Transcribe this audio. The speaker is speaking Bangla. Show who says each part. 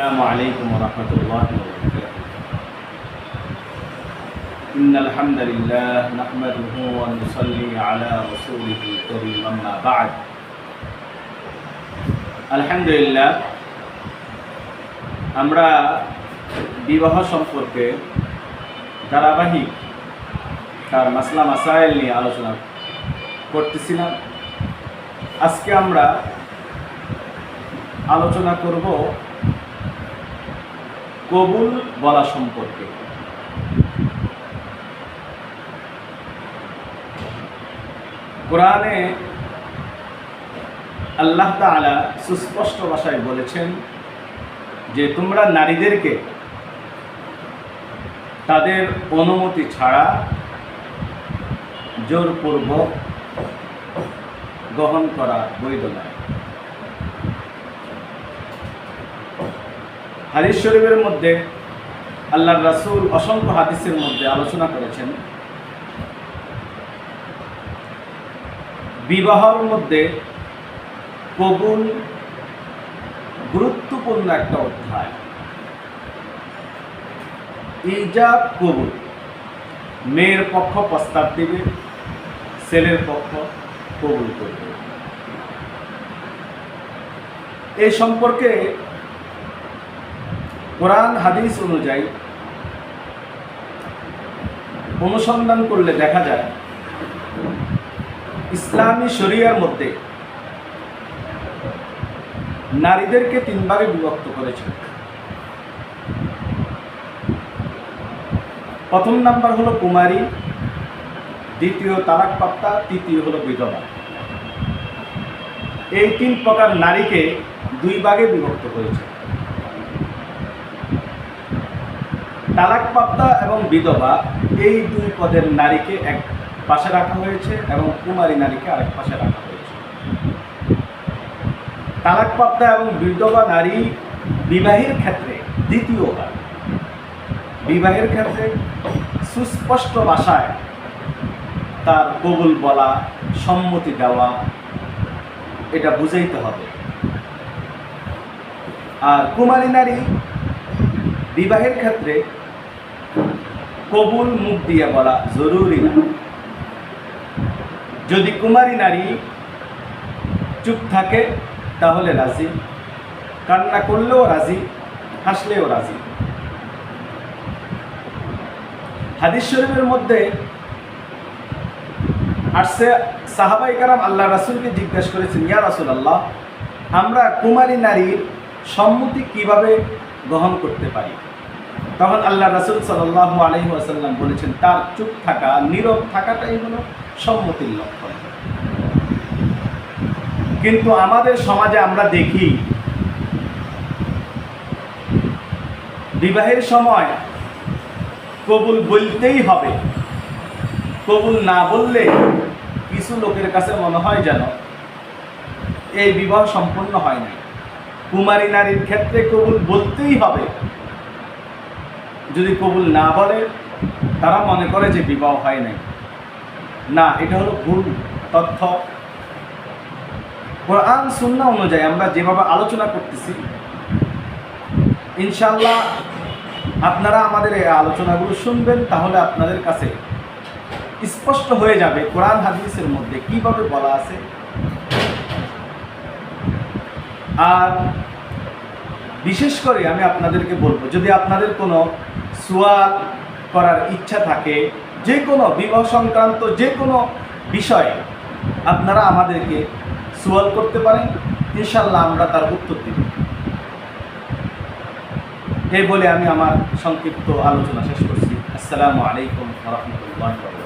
Speaker 1: السلام عليكم ورحمة الله وبركاته. إن الحمد لله نحمده ونصلي على رسوله الكريم أما بعد. আলহামদুলিল্লাহ, আমরা বিবাহ সম্পর্কে ধারাবাহিক তার মাসলা মাসাইল নিয়ে আলোচনা করতেছিলাম। আজকে আমরা আলোচনা করব কবুল বলা সম্পর্কে। কোরআনে আল্লাহ তাআলা সুস্পষ্ট ভাষায় বলেছেন যে তোমরা নারীদেরকে তাদের অনুমতি ছাড়া জোরপূর্বক গ্রহণ করা বৈধ নয়। হাদিস শরীফের মধ্যে আল্লাহর রাসূল অসংখ্য হাদিসের মধ্যে আলোচনা করেছেন বিবাহের মধ্যে কবুল গুরুত্বপূর্ণ একটা অধ্যায়। ইজাব কবুল, মেয়ের পক্ষ প্রস্তাব দিবে, ছেলের পক্ষ কবুল করবে। এই সম্পর্কে কোরআন হাদিস অনুযায়ী অনুসন্ধান করলে দেখা যায় ইসলামী শরিয়ার মধ্যে নারীদেরকে তিন ভাগে বিভক্ত করেছে। প্রথম নাম্বার হলো কুমারী, দ্বিতীয় তালাকপ্রাপ্তা, তৃতীয় হলো বিধবা। এই তিন প্রকার নারীকে দুই ভাগে বিভক্ত করেছে। তালাকপ্রাপ্তা এবং বিধবা এই দুই পদের নারীকে এক পাশে রাখা হয়েছে এবং কুমারী নারীকে আরেক পাশে রাখা হয়েছে। তালাকপ্রাপ্তা এবং বিধবা নারী বিবাহের ক্ষেত্রে দ্বিতীয়বার বিবাহের ক্ষেত্রে সুস্পষ্ট ভাষায় তার কবুল বলা, সম্মতি দেওয়া, এটা বুঝাইতে হবে। আর কুমারী নারী বিবাহের ক্ষেত্রে কবুল মুখ দিয়ে বলা জরুরি না। যদি কুমারী নারী চুপ থাকে তাহলে রাজি, কান্না করলেও রাজি, হাসলেও রাজি। হাদিস শরীফের মধ্যে আসছে সাহাবায়ে কেরাম আল্লাহ রাসূলকে জিজ্ঞাসা করেছেন, ইয়া রাসূলুল্লাহ, আমরা কুমারী নারীর সম্মতি কিভাবে গ্রহণ করতে পারি? তখন আল্লাহ রাসূল সাল্লাল্লাহু আলাইহি ওয়াসাল্লাম বলেছেন, তার চুপ থাকা, নীরব থাকাটাই হলো সম্মতির লক্ষণ। কিন্তু আমাদের সমাজে আমরা দেখি বিবাহের সময় কবুল বলতেই হবে, কবুল না বললে কিছু লোকের কাছে মনে হয় যেন এই বিবাহ সম্পূর্ণ হয় না। কুমারী নারীর ক্ষেত্রে কবুল বলতেই হবে, যদি কবুল না বলে তারা মনে করে যে বিবাহ হয় নাই। না, এটা হলো ভুল তথ্য। কোরআন সুন্নাহ অনুযায়ী আমরা যেভাবে আলোচনা করতেছি, ইনশাআল্লাহ আপনারা আমাদের এই আলোচনাগুলো শুনবেন, তাহলে আপনাদের কাছে স্পষ্ট হয়ে যাবে কোরআন হাদিসের মধ্যে কিভাবে বলা আছে। আর বিশেষ করে আমি আপনাদেরকে বলবো, যদি আপনাদের কোনো সুয়াল করার ইচ্ছা থাকে, যে কোনো বিবাহ সংক্রান্ত যে কোনো বিষয়ে আপনারা আমাদেরকে সুয়াল করতে পারেন, ইনশাআল্লাহ আমরা তার উত্তর দিব। এই বলে আমি আমার সংক্ষিপ্ত আলোচনা শেষ করছি। আসসালামু আলাইকুম ওয়া রাহমাতুল্লাহি ওয়া বারাকাতুহু।